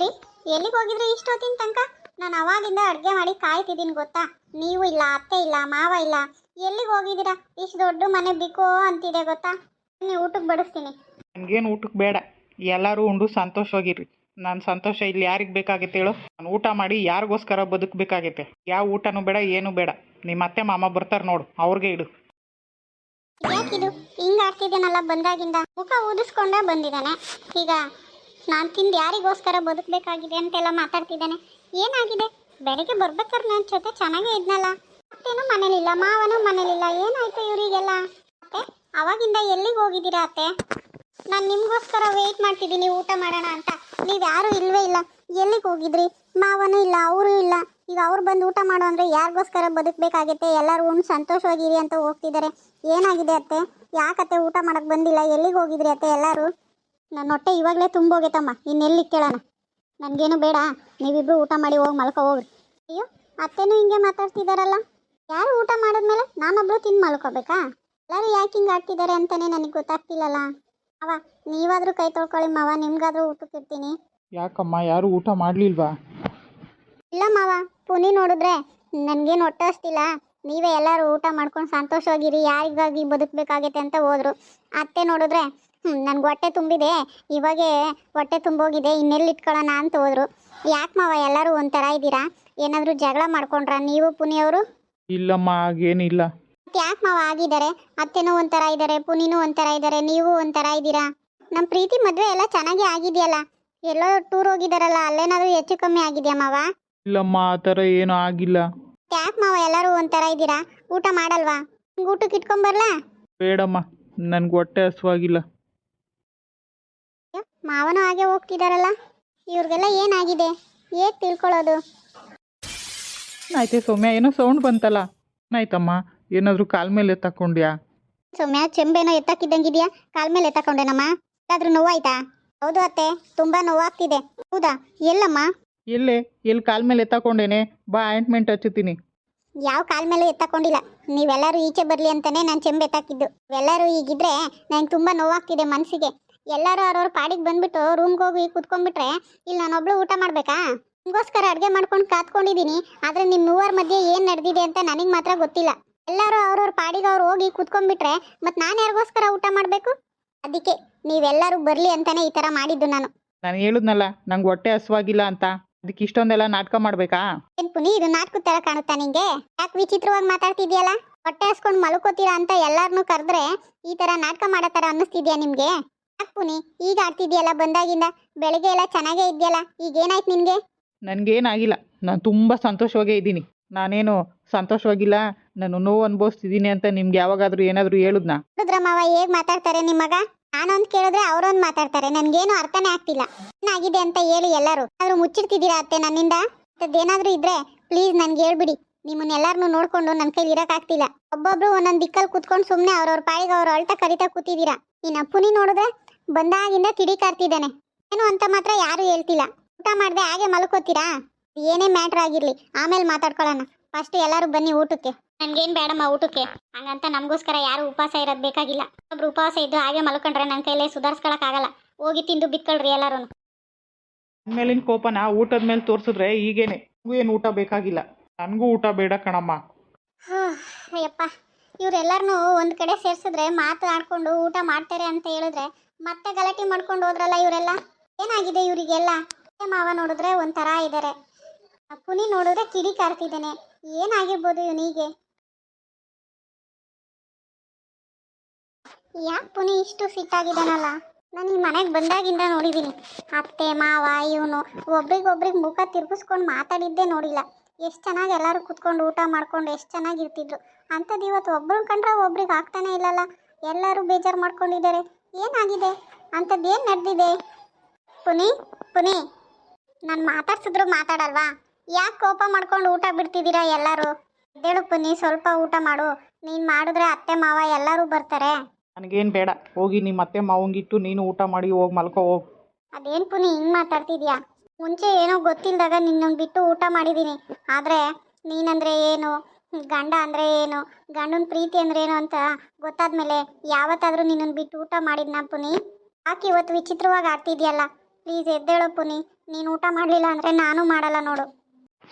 ರೀ, ಎಲ್ಲಿಗೆ ಹೋಗಿದ್ರಿ ಇಷ್ಟೊತ್ತಿನ ತನಕ? ನಾನು ಅವಾಗಿಂದ ಅಡುಗೆ ಮಾಡಿ ಕಾಯ್ತಿದ್ದೀನಿ ಗೊತ್ತಾ. ನೀವು ಇಲ್ಲ, ಅತ್ತೆ ಇಲ್ಲ, ಮಾವ ಇಲ್ಲ, ಎಲ್ಲಿಗೆ ಹೋಗಿದ್ದೀರಾ? ಇಷ್ಟು ದೊಡ್ಡ ಮನೆ ಬೇಕು ಅಂತಿದೆ ಗೊತ್ತಾ. ನೀವು ಊಟಕ್ಕೆ ಬಡಿಸ್ತೀನಿ. ನನಗೇನು ಊಟಕ್ಕೆ ಬೇಡ, ಎಲ್ಲರೂ ಉಂಡು ಸಂತೋಷವಾಗಿರ್ರಿ. ನಾನು ಸಂತೋಷ ಇಲ್ಲಿ ಯಾರಿಗೆ ಬೇಕಾಗೈತೆ ಹೇಳು? ನಾನು ಊಟ ಮಾಡಿ ಯಾರಿಗೋಸ್ಕರ ಬದುಕಬೇಕಾಗೈತೆ? ಯಾವ ಊಟನೂ ಬೇಡ, ಏನೂ ಬೇಡ. ನಿಮ್ಮ ಅತ್ತೆ ಮಾಮ ಬರ್ತಾರೆ ನೋಡು, ಅವ್ರಿಗೆ ಇಡು. ಯಾಕಿದು ಹಿಂಗೆ ಆಡ್ತಿದ್ದೇನಲ್ಲ? ಬಂದಾಗಿಂದ ಮುಖ ಊದಿಸ್ಕೊಂಡೇ ಬಂದಿದ್ದಾನೆ. ಈಗ ನಾನು ತಿಂದು ಯಾರಿಗೋಸ್ಕರ ಬದುಕಬೇಕಾಗಿದೆ ಅಂತೆಲ್ಲ ಮಾತಾಡ್ತಿದ್ದಾನೆ. ಏನಾಗಿದೆ? ಬೆಳಗ್ಗೆ ಬರ್ಬೇಕಾದ್ರೆ ನನ್ನ ಜೊತೆ ಚೆನ್ನಾಗೇ ಇದ್ನಲ್ಲ. ಅತ್ತೇನೂ ಮನೇಲಿಲ್ಲ, ಮಾವನೂ ಮನೇಲಿಲ್ಲ. ಏನಾಯ್ತು ಇವರಿಗೆಲ್ಲ? ಅತ್ತೆ, ಅವಾಗಿಂದ ಎಲ್ಲಿಗೆ ಹೋಗಿದ್ದೀರಾ ಅತ್ತೆ? ನಾನು ನಿಮಗೋಸ್ಕರ ವೆಯ್ಟ್ ಮಾಡ್ತಿದ್ದೀನಿ ಊಟ ಮಾಡೋಣ ಅಂತ. ನೀವು ಯಾರೂ ಇಲ್ಲವೇ ಇಲ್ಲ. ಎಲ್ಲಿಗೆ ಹೋಗಿದ್ರಿ? ಮಾವನೂ ಇಲ್ಲ, ಅವರು ಇಲ್ಲ. ಈಗ ಅವ್ರು ಬಂದು ಊಟ ಮಾಡು ಅಂದರೆ ಯಾರಿಗೋಸ್ಕರ ಬದುಕಬೇಕಾಗೈತೆ? ಎಲ್ಲರೂ ಉಣ್ಣು ಸಂತೋಷವಾಗಿರಿ ಅಂತ ಹೋಗ್ತಿದ್ದಾರೆ. ಏನಾಗಿದೆ ಅತ್ತೆ? ಯಾಕತ್ತೆ ಊಟ ಮಾಡೋಕ್ಕೆ ಬಂದಿಲ್ಲ? ಎಲ್ಲಿಗೆ ಹೋಗಿದ್ರಿ ಅತ್ತೆ ಎಲ್ಲರೂ? ನನ್ನ ಹೊಟ್ಟೆ ಇವಾಗಲೇ ತುಂಬೋಗೈತಮ್ಮ, ಇನ್ನೆಲ್ಲಿ ಕೇಳೋಣ. ನನಗೇನು ಬೇಡ, ನೀವಿಬ್ಬರು ಊಟ ಮಾಡಿ ಹೋಗಿ ಮಲ್ಕೊ ಹೋಗ್ರಿ. ಅಯ್ಯೋ, ಅತ್ತೆನೂ ಹಿಂಗೆ ಮಾತಾಡ್ತಿದ್ದಾರಲ್ಲ. ಯಾರು ಊಟ ಮಾಡಿದ್ಮೇಲೆ ನಾನೊಬ್ರು ತಿಂದು ಮಲ್ಕೋಬೇಕಾ? ಎಲ್ಲರೂ ಯಾಕೆ ಹಿಂಗೆ ಆಡ್ತಿದ್ದಾರೆ ಅಂತಲೇ ನನಗೆ ಗೊತ್ತಾಗ್ತಿಲ್ಲಲ್ಲ. ಮಾವ, ನೀವಾದರೂ ಕೈ ತೊಳ್ಕೊಳ್ಳಿ ಮಾವ, ನಿಮ್ಗಾದರೂ ಊಟಕ್ಕೆ ಇರ್ತೀನಿ. ಯಾಕಮ್ಮ, ಯಾರು ಊಟ ಮಾಡಲಿಲ್ವಾ? ಇಲ್ಲ ಮಾವ, ಪುನಿ ನೋಡಿದ್ರೆ ನನಗೇನು ಹೊಟ್ಟೆ ಹಸ್ತಿಲ್ಲ, ನೀವೇ ಎಲ್ಲರೂ ಊಟ ಮಾಡ್ಕೊಂಡು ಸಂತೋಷವಾಗಿರಿ, ಯಾರಿಗಾಗಿ ಬದುಕಬೇಕಾಗೈತೆ ಅಂತ ಹೋದರು. ಅತ್ತೆ ನೋಡಿದ್ರೆ ನನಗೆ ಹೊಟ್ಟೆ ತುಂಬಿದೆ, ಇವಾಗೇ ಹೊಟ್ಟೆ ತುಂಬೋಗಿದೆ, ಇನ್ನೆಲ್ಲಿ ಇಟ್ಕೊಳ್ಳೋಣ ಅಂತ ಹೋದರು. ಯಾಕೆ ಮಾವ ಎಲ್ಲರೂ ಒಂಥರ ಇದ್ದೀರಾ? ಏನಾದರೂ ಜಗಳ ಮಾಡ್ಕೊಂಡ್ರಾ ನೀವು ಪುನಿಯವರು? ಇಲ್ಲಮ್ಮ, ಹಾಗೇನಿಲ್ಲ. ಯಾಕೆ ಮಾವ ಆಗಿದ್ದಾರೆ? ಅತ್ತೆನೂ ಒಂಥರ ಇದ್ದಾರೆ, ಪುನಿನೂ ಒಂಥರ ಇದ್ದಾರೆ, ನೀವು ಒಂಥರ ಇದ್ದೀರಾ. ನಮ್ಮ ಪ್ರೀತಿ ಮದುವೆ ಎಲ್ಲ ಚೆನ್ನಾಗೇ ಆಗಿದೆಯಲ್ಲ. ಎಲ್ಲೋ ಟೂರ್ ಹೋಗಿದ್ದಾರಲ್ಲ, ಅಲ್ಲೇನಾದರೂ ಹೆಚ್ಚು ಕಮ್ಮಿ ಆಗಿದೆಯಾ ಮಾವ? ಇಲ್ಲಮ್ಮ, ಆ ಥರ ಏನೂ ಆಗಿಲ್ಲ. ಯಾಕೆ ಮಾವ ಎಲ್ಲರೂ ಒಂಥರ ಇದ್ದೀರಾ? ಊಟ ಮಾಡಲ್ವಾ? ಊಟಕ್ಕೆ ಇಟ್ಕೊಂಬರ್ಲಾ? ಬೇಡಮ್ಮ, ನನಗೆ ಹೊಟ್ಟೆ ಹಸುವಾಗಿಲ್ಲ. ಮಾವನೂ ಹಾಗೆ ಹೋಗ್ತಿದಾರಲ್ಲ. ಇವ್ರಿಗೆಲ್ಲ ಏನಾಗಿದೆ? ಹೇಗೆ ತಿಳ್ಕೊಳ್ಳೋದು? ಆಯ್ತೆ ಸೌಮ್ಯ, ಏನೋ ಸೌಂಡ್ ಬಂತಲ್ಲ, ಏನಾಯ್ತಮ್ಮ? ಏನಾದರೂ ಕಾಲ ಮೇಲೆ ತಗೊಂಡ್ಯಾ? ಸೌಮ್ಯ, ಚೆಂಬೇನೋ ಎತ್ತಕ್ಕಿದ್ದಂಗಿದ್ಯಾ? ಕಾಲ ಮೇಲೆ ಎತ್ತಕೊಂಡೇನಮ್ಮ? ಏನಾದರೂ ನೋವಾಯ್ತಾ? ಹೌದು ಅತ್ತೆ, ತುಂಬ ನೋವಾಗ್ತಿದೆ. ಹೌದಾ? ಎಲ್ಲಮ್ಮ? ಎಲ್ಲಿ ಕಾಲ ಮೇಲೆ ಎತ್ತಕೊಂಡೇನೆ? ಬಾ, ಆಯಿಂಟ್ಮೆಂಟ್ ಹಚ್ಚುತ್ತೀನಿ. ಯಾವ ಕಾಲ ಮೇಲೆ ಎತ್ತಕೊಂಡಿಲ್ಲ. ನೀವೆಲ್ಲರೂ ಈಚೆ ಬರಲಿ ಅಂತಲೇ ನಾನು ಚೆಂಬು ಎತ್ತಾಕಿದ್ದು. ಎಲ್ಲರೂ ಈಗಿದ್ರೆ ನನಗೆ ತುಂಬ ನೋವಾಗ್ತಿದೆ ಮನಸ್ಸಿಗೆ. ಎಲ್ಲರೂ ಅವ್ರವ್ರ ಪಾಡಿಗೆ ಬಂದುಬಿಟ್ಟು ರೂಮ್ಗೆ ಹೋಗಿ ಕೂತ್ಕೊಂಡ್ಬಿಟ್ರೆ ಇಲ್ಲಿ ನಾನೊಬ್ಳು ಊಟ ಮಾಡಬೇಕಾ? ನಿಮಗೋಸ್ಕರ ಅಡುಗೆ ಮಾಡ್ಕೊಂಡು ಕಾತ್ಕೊಂಡಿದ್ದೀನಿ. ಆದರೆ ನಿಮ್ಮ ಮೂವರ ಮಧ್ಯೆ ಏನು ನಡೆದಿದೆ ಅಂತ ನನಗೆ ಮಾತ್ರ ಗೊತ್ತಿಲ್ಲ. ಎಲ್ಲರೂ ಅವ್ರವ್ರ ಪಾಡಿಗೆ ಅವ್ರು ಹೋಗಿ ಕೂತ್ಕೊಂಡ್ಬಿಟ್ರೆ ಮತ್ತು ನಾನು ಯಾರಿಗೋಸ್ಕರ ಊಟ ಮಾಡಬೇಕು? ಅದಕ್ಕೆ ನೀವೆಲ್ಲರೂ ಬರಲಿ ಅಂತಲೇ ಈ ಥರ ಮಾಡಿದ್ದು ನಾನು. ನಾನು ಹೇಳಿದ್ನಲ್ಲ, ನಂಗೆ ಹೊಟ್ಟೆ ಹಸುವಾಗಿಲ್ಲ ಅಂತ. ಅದಕ್ಕೆ ಇಷ್ಟೊಂದೆಲ್ಲ ನಾಟಕ ಮಾಡಬೇಕಾ? ಏನು ಪುನಿ, ಇದು ನಾಟಕದ ಥರ ಕಾಣುತ್ತಾ ನಿಂಗೆ? ಯಾಕೆ ವಿಚಿತ್ರವಾಗಿ ಮಾತಾಡ್ತಿದ್ಯಲ್ಲ? ಹೊಟ್ಟೆ ಹಸ್ಕೊಂಡು ಮಲ್ಕೋತೀರಾ ಅಂತ ಎಲ್ಲರನ್ನೂ ಕರೆದ್ರೆ ಈ ಥರ ನಾಟಕ ಮಾಡೋ ಥರ ಅನ್ನಿಸ್ತಿದ್ಯಾ ನಿಮಗೆ? ಯಾಕೆ ಪುನಿ ಈಗ ಆಡ್ತಿದ್ಯಲ್ಲ? ಬಂದಾಗಿಂದ ಬೆಳಗ್ಗೆ ಎಲ್ಲ ಚೆನ್ನಾಗೇ ಇದೆಯಲ್ಲ, ಈಗೇನಾಯ್ತು ನಿನಗೆ? ನನಗೇನಾಗಿಲ್ಲ, ನಾನು ತುಂಬ ಸಂತೋಷವಾಗೇ ಇದ್ದೀನಿ. ನಾನೇನು ಸಂತೋಷವಾಗಿಲ್ಲ, ನಾನು ನೋವು ಅನುಭವಿಸ್ತಿದ್ದೀನಿ ಅಂತ ನಿಮ್ಗೆ ಯಾವಾಗಾದರೂ ಏನಾದರೂ ಹೇಳಿದ್ನಾ? ನೋಡಿದ್ರ ಮಾವ ಹೇಗೆ ಮಾತಾಡ್ತಾರೆ ನಿಮ್ಮ ಮಗ? ನಾನೊಂದು ಕೇಳಿದ್ರೆ ಅವರೊಂದು ಮಾತಾಡ್ತಾರೆ. ನನಗೇನು ಅರ್ಥನೇ ಆಗ್ತಿಲ್ಲ. ಏನಾಗಿದೆ ಅಂತ ಹೇಳಿ ಎಲ್ಲರೂ. ಆದರೂ ಮುಚ್ಚಿಡ್ತಿದ್ದೀರಾ ಅತ್ತೆ ನನ್ನಿಂದ? ಅದೇನಾದರೂ ಇದ್ರೆ ಪ್ಲೀಸ್ ನನಗೆ ಹೇಳ್ಬಿಡಿ. ನಿಮ್ಮನ್ನೆಲ್ಲರನ್ನೂ ನೋಡಿಕೊಂಡು ನನ್ನ ಕೈಲಿ ಇರೋಕ್ಕಾಗ್ತಿಲ್ಲ. ಒಬ್ಬೊಬ್ರು ಒಂದೊಂದು ದಿಕ್ಕಲ್ಲಿ ಕೂತ್ಕೊಂಡು ಸುಮ್ಮನೆ ಅವ್ರವ್ರ ಪಾಡಿಗೆ ಅವ್ರು ಅಳ್ತಾ ಕರಿತಾ ಕೂತಿದ್ದೀರಾ. ನೀನು ಅಪ್ಪುನಿ ನೋಡಿದ್ರೆ ಬಂದಾಗಿಂದ ಕಿಡಿಕಾರ್ತಿದ್ದಾನೆ. ಏನು ಅಂತ ಮಾತ್ರ ಯಾರೂ ಹೇಳ್ತಿಲ್ಲ. ಊಟ ಮಾಡದೆ ಹಾಗೆ ಮಲ್ಕೋತೀರಾ? ಏನೇ ಮ್ಯಾಟ್ರ್ ಆಗಿರಲಿ ಆಮೇಲೆ ಮಾತಾಡ್ಕೊಳ್ಳೋಣ. ಫಸ್ಟ್ ಎಲ್ಲರೂ ಬನ್ನಿ ಊಟಕ್ಕೆ. ನನಗೇನು ಬೇಡಮ್ಮ ಊಟಕ್ಕೆ. ಹಂಗಂತ ನಮಗೋಸ್ಕರ ಯಾರು ಉಪವಾಸ ಇರೋದು ಬೇಕಾಗಿಲ್ಲ. ಒಬ್ರು ಉಪವಾಸ ಇದ್ದು ಹಾಗೆ ಮಲ್ಕೊಂಡ್ರೆ ನನ್ನ ಕೈಲೇ ಸುಧಾರಿಸ್ಕೊಳಕ್ಕಾಗಲ್ಲ. ಹೋಗಿ ತಿಂದು ಬಿತ್ಕೊಳ್ರಿ ಎಲ್ಲರೂ. ಮೇಲಿನ ಕೋಪನ ಊಟದ ಮೇಲೆ ತೋರಿಸಿದ್ರೆ ಈಗೇನೆ ಏನು ಊಟ ಬೇಕಾಗಿಲ್ಲ. ನನಗೂ ಊಟ ಬೇಡ ಕಣಮ್ಮ. ಅಯ್ಯಪ್ಪ, ಇವರೆಲ್ಲರನ್ನೂ ಒಂದು ಕಡೆ ಸೇರಿಸಿದ್ರೆ ಮಾತಾಡ್ಕೊಂಡು ಊಟ ಮಾಡ್ತಾರೆ ಅಂತ ಹೇಳಿದ್ರೆ ಮತ್ತೆ ಗಲಾಟೆ ಮಾಡ್ಕೊಂಡು ಹೋದ್ರಲ್ಲ ಇವರೆಲ್ಲ. ಏನಾಗಿದೆ ಇವರಿಗೆಲ್ಲ? ಮಾವ ನೋಡಿದ್ರೆ ಒಂಥರ ಇದ್ದಾರೆ, ಪುನಿ ನೋಡಿದ್ರೆ ಕಿಡಿ ಕಾರ್ತಿದ್ದಾನೆ. ಏನಾಗಿರ್ಬೋದು ಇವನಿಗೆ? ಯಾಕೆ ಪುನಿ ಇಷ್ಟು ಸಿಟ್ಟಾಗಿದ್ದಾನಲ್ಲ? ನಾನು ಈ ಮನೆಗೆ ಬಂದಾಗಿಂದ ನೋಡಿದ್ದೀನಿ ಅತ್ತೆ ಮಾವ ಇವನು ಒಬ್ರಿಗೊಬ್ರಿಗೆ ಮುಖ ತಿರ್ಗಿಸ್ಕೊಂಡು ಮಾತಾಡಿದ್ದೇ ನೋಡಿಲ್ಲ. ಎಷ್ಟು ಚೆನ್ನಾಗಿ ಎಲ್ಲರೂ ಕುತ್ಕೊಂಡು ಊಟ ಮಾಡ್ಕೊಂಡು ಎಷ್ಟು ಚೆನ್ನಾಗಿರ್ತಿದ್ರು. ಅಂಥದ್ದು ಇವತ್ತು ಒಬ್ರು ಕಂಡ್ರೆ ಒಬ್ರಿಗೆ ಆಗ್ತಾನೆ ಇಲ್ಲಲ್ಲ. ಎಲ್ಲರೂ ಬೇಜಾರು ಮಾಡ್ಕೊಂಡಿದ್ದಾರೆ. ಏನಾಗಿದೆ? ಅಂಥದ್ದು ಏನು ನಡೆದಿದೆ? ಪುನಿ ಪುನಿ, ನಾನು ಮಾತಾಡ್ಸಿದ್ರು ಮಾತಾಡಲ್ವಾ? ಯಾಕೆ ಕೋಪ ಮಾಡ್ಕೊಂಡು ಊಟ ಬಿಡ್ತಿದ್ದೀರಾ ಎಲ್ಲರೂ? ಎದ್ದೇಳು ಪುನಿ, ಸ್ವಲ್ಪ ಊಟ ಮಾಡು. ನೀನು ಮಾಡಿದ್ರೆ ಅತ್ತೆ ಮಾವ ಎಲ್ಲರೂ ಬರ್ತಾರೆ. ನನಗೇನು ಬೇಡ, ಹೋಗಿ ನಿಮ್ಮ ಅತ್ತೆ ಮಾವಂಗಿಟ್ಟು ನೀನು ಊಟ ಮಾಡಿ ಹೋಗಿ ಮಲ್ಕೋ ಹೋಗು. ಅದೇನು ಪುನಿ ಹಿಂಗೆ ಮಾತಾಡ್ತಿದ್ಯಾ? ಮುಂಚೆ ಏನೋ ಗೊತ್ತಿಲ್ಲದಾಗ ನಿನ್ನನ್ನು ಬಿಟ್ಟು ಊಟ ಮಾಡಿದ್ದೀನಿ. ಆದರೆ ನೀನಂದರೆ ಏನು, ಗಂಡ ಅಂದರೆ ಏನು, ಗಂಡನ ಪ್ರೀತಿ ಅಂದರೆ ಏನು ಅಂತ ಗೊತ್ತಾದ್ಮೇಲೆ ಯಾವತ್ತಾದರೂ ನಿನ್ನನ್ನು ಬಿಟ್ಟು ಊಟ ಮಾಡಿದ್ನಾ ಪುನಿ? ಯಾಕೆ ಇವತ್ತು ವಿಚಿತ್ರವಾಗಿ ಆಡ್ತಿದ್ಯಲ್ಲ? ಪ್ಲೀಸ್ ಎದ್ದೇಳು ಪುನಿ. ನೀನು ಊಟ ಮಾಡಲಿಲ್ಲ ಅಂದರೆ ನಾನು ಮಾಡಲ್ಲ ನೋಡು.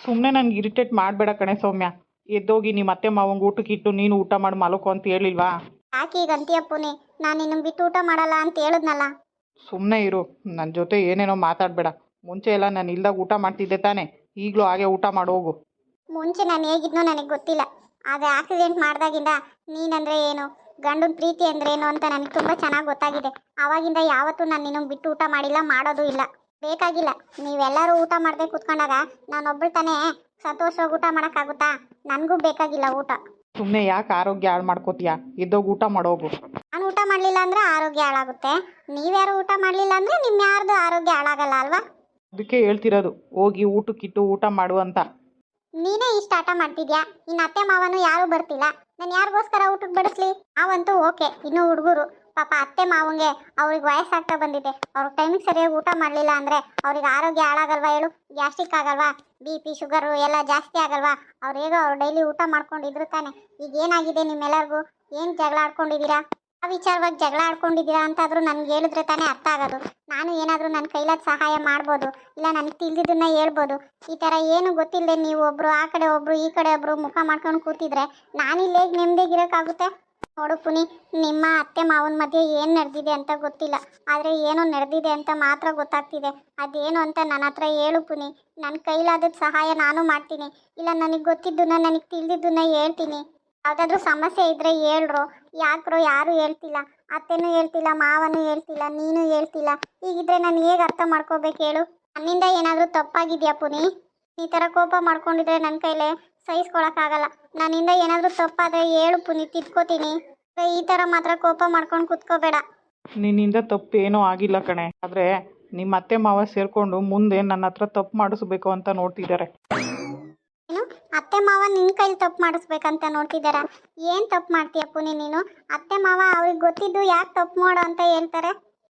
ಸುಮ್ಮನೆ ನನಗೆ ಇರಿಟೇಟ್ ಮಾಡಬೇಡ ಕಣೆ ಸೌಮ್ಯ. ಎದ್ದೋಗಿ ನಿಮ್ಮ ಅತ್ತೆ ಮಾವಂಗೆ ಊಟಕ್ಕಿಟ್ಟು ನೀನು ಊಟ ಮಾಡಿ ಮಲಕೋ ಅಂತ ಹೇಳಿಲ್ವಾ? ಯಾಕೆ ಈಗ ಅಂತೀಯ ಪುನಿ? ನಾನು ನಿನ್ನ ಬಿಟ್ಟು ಊಟ ಮಾಡಲ್ಲ ಅಂತ ಹೇಳಿದ್ನಲ್ಲ. ಸುಮ್ಮನೆ ಇರು, ನನ್ನ ಜೊತೆ ಏನೇನೋ ಮಾತಾಡಬೇಡ. ಮುಂಚೆ ಎಲ್ಲ ನಾನು ಇಲ್ದಾಗ ಊಟ ಮಾಡ್ತಿದ್ದೆ ತಾನೇ, ಈಗಲೂ ಹಾಗೆ ಊಟ ಮಾಡಿ ಹೋಗು. ಮುಂಚೆ ನಾನು ಹೇಗಿದ್ನೋ ನನಗೆ ಗೊತ್ತಿಲ್ಲ, ಆದರೆ ಆಕ್ಸಿಡೆಂಟ್ ಮಾಡಿದಾಗಿಂದ ನೀನಂದರೆ ಏನು, ಗಂಡನ ಪ್ರೀತಿ ಅಂದರೆ ಏನು ಅಂತ ನನಗೆ ತುಂಬ ಚೆನ್ನಾಗಿ ಗೊತ್ತಾಗಿದೆ. ಆವಾಗಿಂದ ಯಾವತ್ತೂ ನಾನು ನಿನ್ನನ್ನು ಬಿಟ್ಟು ಊಟ ಮಾಡಿಲ್ಲ, ಮಾಡೋದು ಇಲ್ಲ. ಬೇಕಾಗಿಲ್ಲ, ನೀವೆಲ್ಲರೂ ಊಟ ಮಾಡದೆ ಕೂತ್ಕೊಂಡಾಗ ನಾನೊಬ್ಬಳು ತಾನೇ ಸಂತೋಷವಾಗಿ ಊಟ ಮಾಡೋಕ್ಕಾಗುತ್ತಾ? ನನಗೂ ಬೇಕಾಗಿಲ್ಲ ಊಟ. ಸುಮ್ಮನೆ ಯಾಕೆ ಆರೋಗ್ಯ ಹಾಳು ಮಾಡ್ಕೋತೀಯಾ? ಎದ್ದೋಗಿ ಊಟ ಮಾಡೋಗು. ನಾನು ಊಟ ಮಾಡಲಿಲ್ಲ ಅಂದರೆ ಆರೋಗ್ಯ ಹಾಳಾಗುತ್ತೆ. ನೀವ್ಯಾರು ಊಟ ಮಾಡಲಿಲ್ಲ ಅಂದರೆ ನಿಮ್ಮ ಯಾರ್ದು ಆರೋಗ್ಯ ಹಾಳಾಗಲ್ಲ ಅಲ್ವಾ? ಅದಕ್ಕೆ ಹೇಳ್ತಿರೋದು, ಹೋಗಿ ಊಟಕ್ಕಿಟ್ಟು ಊಟ ಮಾಡು ಅಂತ. ನೀನೇ ಇಷ್ಟ ಆಟ ಮಾಡ್ತಿದ್ಯಾ? ಇನ್ನು ಅತ್ತೆ ಮಾವನು ಯಾರೂ ಬರ್ತಿಲ್ಲ, ನಾನು ಯಾರಿಗೋಸ್ಕರ ಊಟಕ್ಕೆ ಬಡಿಸ್ಲಿ? ನಾವಂತೂ ಓಕೆ, ಇನ್ನೂ ಹುಡುಗರು ಪಾಪ ಅತ್ತೆ ಮಾವಂಗೆ ಅವ್ರಿಗೆ ವಯಸ್ಸಾಗ್ತಾ ಬಂದಿದೆ. ಅವ್ರಿಗೆ ಟೈಮಿಗೆ ಸರಿಯಾಗಿ ಊಟ ಮಾಡಲಿಲ್ಲ ಅಂದರೆ ಅವ್ರಿಗೆ ಆರೋಗ್ಯ ಹಾಳಾಗಲ್ವಾ ಹೇಳು? ಗ್ಯಾಸ್ಟ್ರಿಕ್ ಆಗಲ್ವಾ? BP ಶುಗರು ಎಲ್ಲ ಜಾಸ್ತಿ ಆಗಲ್ವಾ? ಅವ್ರು ಹೇಗೋ ಅವ್ರು ಡೈಲಿ ಊಟ ಮಾಡ್ಕೊಂಡಿದ್ರು ತಾನೆ. ಈಗ ಏನಾಗಿದೆ ನಿಮ್ಮೆಲ್ಲರಿಗೂ? ಏನು ಜಗಳ ಆಡ್ಕೊಂಡಿದ್ದೀರಾ? ಆ ವಿಚಾರವಾಗಿ ಜಗಳ ಆಡ್ಕೊಂಡಿದ್ದೀರಾ ಅಂತಾದರೂ ನನಗೆ ಹೇಳಿದ್ರೆ ತಾನೇ ಅರ್ಥ ಆಗೋದು. ನಾನು ಏನಾದರೂ ನನ್ನ ಕೈಲಾದ ಸಹಾಯ ಮಾಡ್ಬೋದು, ಇಲ್ಲ ನನಗೆ ತಿಳಿದಿದ್ದನ್ನ ಹೇಳ್ಬೋದು. ಈ ಥರ ಏನು ಗೊತ್ತಿಲ್ಲದೆ ನೀವು ಒಬ್ಬರು ಆ ಕಡೆ ಒಬ್ಬರು ಈ ಕಡೆ ಒಬ್ಬರು ಮುಖ ಮಾಡ್ಕೊಂಡು ಕೂತಿದ್ರೆ ನಾನಿಲ್ಲಿ ಹೇಗೆ ನೆಮ್ಮದಿಗಿರೋಕ್ಕಾಗುತ್ತೆ? ನೋಡು ಪುನಿ, ನಿಮ್ಮ ಅತ್ತೆ ಮಾವನ ಮಧ್ಯೆ ಏನು ನಡೆದಿದೆ ಅಂತ ಗೊತ್ತಿಲ್ಲ, ಆದರೆ ಏನೋ ನಡೆದಿದೆ ಅಂತ ಮಾತ್ರ ಗೊತ್ತಾಗ್ತಿದೆ. ಅದೇನು ಅಂತ ನನ್ನ ಹತ್ರ ಹೇಳು ಪುನಿ. ನನ್ನ ಕೈಲಾದ ಸಹಾಯ ನಾನು ಮಾಡ್ತೀನಿ, ಇಲ್ಲ ನನಗೆ ಗೊತ್ತಿದ್ದನ್ನ ನನಗೆ ತಿಳಿದಿದ್ದನ್ನ ಹೇಳ್ತೀನಿ. ಯಾವುದಾದ್ರೂ ಸಮಸ್ಯೆ ಇದ್ದರೆ ಹೇಳ್ರು. ಯಾಕ್ರೋ ಯಾರೂ ಹೇಳ್ತಿಲ್ಲ, ಅತ್ತೆನೂ ಹೇಳ್ತಿಲ್ಲ, ಮಾವನೂ ಹೇಳ್ತಿಲ್ಲ, ನೀನು ಹೇಳ್ತಿಲ್ಲ. ಹೀಗಿದ್ರೆ ನಾನು ಹೇಗೆ ಅರ್ಥ ಮಾಡ್ಕೋಬೇಕು ಹೇಳು? ನನ್ನಿಂದ ಏನಾದರೂ ತಪ್ಪಾಗಿದೆಯಾ ಪುನಿ? ಈ ಥರ ಕೋಪ ಮಾಡ್ಕೊಂಡಿದ್ರೆ ನನ್ನ ಕೈಲೇ ಸಹಿಸ್ಕೊಳಕ್ಕಾಗಲ್ಲ. ನನ್ನಿಂದ ಏನಾದರೂ ತಪ್ಪಾದರೆ ಹೇಳು ಪುನಿ, ತಿದ್ಕೋತೀನಿ. ಈ ಥರ ಮಾತ್ರ ಕೋಪ ಮಾಡ್ಕೊಂಡು ಕೂತ್ಕೋಬೇಡ. ನಿನ್ನಿಂದ ತಪ್ಪು ಏನೂ ಆಗಿಲ್ಲ ಕಣೆ, ಆದರೆ ನಿಮ್ಮ ಅತ್ತೆ ಮಾವ ಸೇರಿಕೊಂಡು ಮುಂದೆ ನನ್ನ ಹತ್ರ ತಪ್ಪು ಮಾಡಿಸ್ಬೇಕು ಅಂತ ನೋಡ್ತಿದ್ದಾರೆ. ಏನು? ಅತ್ತೆ ಮಾವ ನಿನ್ನ ಕೈಲಿ ತಪ್ಪು ಮಾಡಿಸ್ಬೇಕಂತ ನೋಡ್ತಿದ್ದಾರಾ? ಏನು ತಪ್ಪು ಮಾಡ್ತೀಯ ಪುನಿ ನೀನು? ಅತ್ತೆ ಮಾವ ಅವ್ರಿಗೆ ಗೊತ್ತಿದ್ದು ಯಾಕೆ ತಪ್ಪು ಮಾಡೋ ಅಂತ ಹೇಳ್ತಾರೆ?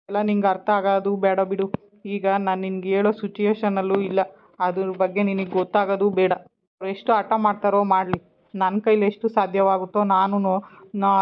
ಎಲ್ಲ ನಿಂಗೆ ಅರ್ಥ ಆಗೋದು ಬೇಡ ಬಿಡು. ಈಗ ನಾನು ನಿನ್ಗೆ ಹೇಳೋ ಸಿಚುಯೇಷನಲ್ಲೂ ಇಲ್ಲ, ಅದ್ರ ಬಗ್ಗೆ ನಿನಗೆ ಗೊತ್ತಾಗೋದು ಬೇಡ. ಅವ್ರು ಎಷ್ಟು ಹಠ ಮಾಡ್ತಾರೋ ಮಾಡಲಿ, ನನ್ನ ಕೈಲಿ ಎಷ್ಟು ಸಾಧ್ಯವಾಗುತ್ತೋ ನಾನು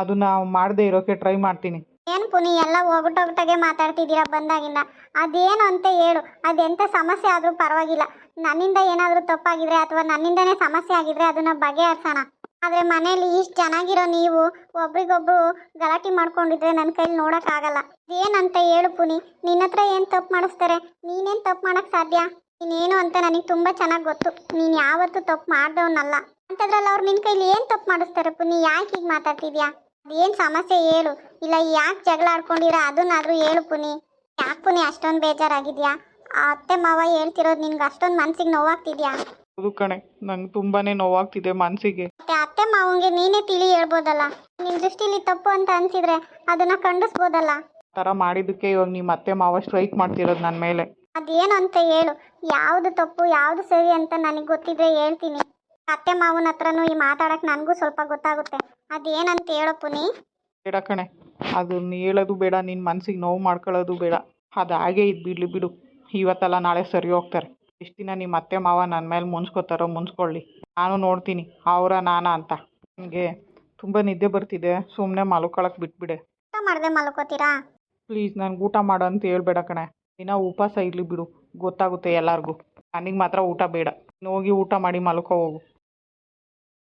ಅದನ್ನು ಮಾಡದೇ ಇರೋಕ್ಕೆ ಟ್ರೈ ಮಾಡ್ತೀನಿ. ಏನು ಪುನಿ ಎಲ್ಲ ಒಗಟೊಗಟಾಗೆ ಮಾತಾಡ್ತಿದ್ದೀರಾ ಬಂದಾಗಿಂದ? ಅದೇನು ಅಂತ ಹೇಳು. ಅದೆಂಥ ಸಮಸ್ಯೆ ಆದರೂ ಪರವಾಗಿಲ್ಲ. ನನ್ನಿಂದ ಏನಾದರೂ ತಪ್ಪಾಗಿದ್ರೆ ಅಥವಾ ನನ್ನಿಂದನೇ ಸಮಸ್ಯೆ ಆಗಿದ್ರೆ ಅದನ್ನು ಬಗೆಹರಿಸೋಣ. ಆದರೆ ಮನೇಲಿ ಇಷ್ಟು ಚೆನ್ನಾಗಿರೋ ನೀವು ಒಬ್ರಿಗೊಬ್ರು ಗಲಾಟೆ ಮಾಡ್ಕೊಂಡಿದ್ರೆ ನನ್ನ ಕೈಲಿ ನೋಡೋಕ್ಕಾಗಲ್ಲ. ಏನಂತ ಹೇಳು ಪುನಿ, ನಿನ್ನ ಹತ್ರ ಏನು ತಪ್ಪು ಮಾಡಿಸ್ತಾರೆ? ನೀನೇನು ತಪ್ಪು ಮಾಡೋಕ್ಕೆ ಸಾಧ್ಯ? ನೀನೇನು ಅಂತ ನನಗೆ ತುಂಬ ಚೆನ್ನಾಗಿ ಗೊತ್ತು. ನೀನು ಯಾವತ್ತೂ ತಪ್ಪು ಮಾಡ್ದವನಲ್ಲ. ಅಂಥದ್ರಲ್ಲಿ ಅವ್ರು ನಿನ್ನ ಕೈಲಿ ಏನು ತಪ್ಪು ಮಾಡಿಸ್ತಾರೆ ಪುನಿ? ಯಾಕೆ ಹೀಗೆ ಮಾತಾಡ್ತಿದ್ಯಾ? ಅದೇನು ಸಮಸ್ಯೆ ಹೇಳು, ಇಲ್ಲ ಯಾಕೆ ಜಗಳ ಆಡ್ಕೊಂಡಿರ ಅದನ್ನಾದರೂ ಹೇಳು ಪುನಿ. ಯಾಕೆ ಪುನಿ ಅಷ್ಟೊಂದು ಬೇಜಾರಾಗಿದೆಯಾ? ಆ ಅತ್ತೆ ಮಾವ ಹೇಳ್ತಿರೋದು ನಿನ್ಗೆ ಅಷ್ಟೊಂದು ಮನಸ್ಸಿಗೆ ನೋವಾಗ್ತಿದ್ಯಾ? ಹೌದು ಕಣೆ, ನಂಗೆ ತುಂಬಾ ನೋವಾಗ್ತಿದೆ ಮನಸ್ಸಿಗೆ. ಮತ್ತೆ ಅತ್ತೆ ಮಾವಂಗೆ ನೀನೇ ತಿಳಿ ಹೇಳ್ಬೋದಲ್ಲ. ನಿನ್ನ ದೃಷ್ಟಿಲಿ ತಪ್ಪು ಅಂತ ಅನಿಸಿದ್ರೆ ಅದನ್ನು ಖಂಡಿಸ್ಬೋದಲ್ಲ. ಆ ಥರ ಮಾಡಿದ್ದಕ್ಕೆ ಇವಾಗ ನಿಮ್ಮ ಅತ್ತೆ ಮಾವ ಸ್ಟ್ರೈಕ್ ಮಾಡ್ತಿರೋದು ನನ್ನ ಮೇಲೆ. ಅದೇನು ಅಂತ ಹೇಳು. ಯಾವುದು ತಪ್ಪು ಯಾವುದು ಸರಿ ಅಂತ ನನಗೆ ಗೊತ್ತಿದ್ರೆ ಹೇಳ್ತೀನಿ. ಅತ್ತೆ ಮಾವನ ಹತ್ರನೂ ಈ ಮಾತಾಡೋಕ್ಕೆ ನನಗೂ ಸ್ವಲ್ಪ ಗೊತ್ತಾಗುತ್ತೆ. ಅದೇನಂತ ಹೇಳೋ ಪುನಿ. ಬೇಡ ಕಣೆ, ಅದನ್ನ ಹೇಳೋದು ಬೇಡ, ನಿನ್ನ ಮನಸ್ಸಿಗೆ ನೋವು ಮಾಡ್ಕೊಳ್ಳೋದು ಬೇಡ. ಅದು ಹಾಗೆ ಇದ್ಬಿಡ್ಲಿ ಬಿಡು. ಇವತ್ತಲ್ಲ ನಾಳೆ ಸರಿ ಹೋಗ್ತಾರೆ. ಎಷ್ಟು ದಿನ ನಿಮ್ಮ ಅತ್ತೆ ಮಾವ ನನ್ನ ಮೇಲೆ ಮುನ್ಸ್ಕೊತಾರೋ ಮುನ್ಸ್ಕೊಳ್ಳಿ, ನಾನು ನೋಡ್ತೀನಿ ಅವರ ನಾನಾ ಅಂತ. ನನಗೆ ತುಂಬ ನಿದ್ದೆ ಬರ್ತಿದೆ, ಸುಮ್ಮನೆ ಮಲ್ಕೊಳಕ್ಕೆ ಬಿಟ್ಬಿಡೆ. ಊಟ ಮಾಡದೆ ಮಲ್ಕೋತೀರಾ? ಪ್ಲೀಸ್ ನನಗೆ ಊಟ ಮಾಡು ಅಂತ ಹೇಳ್ಬೇಡ ಕಣೆ. ದಿನ ಉಪವಾಸ ಇರಲಿ ಬಿಡು, ಗೊತ್ತಾಗುತ್ತೆ ಎಲ್ಲರಿಗೂ. ನನಗೆ ಮಾತ್ರ ಊಟ ಬೇಡ. ನೀನು ಹೋಗಿ ಊಟ ಮಾಡಿ ಮಲ್ಕೋ ಹೋಗು.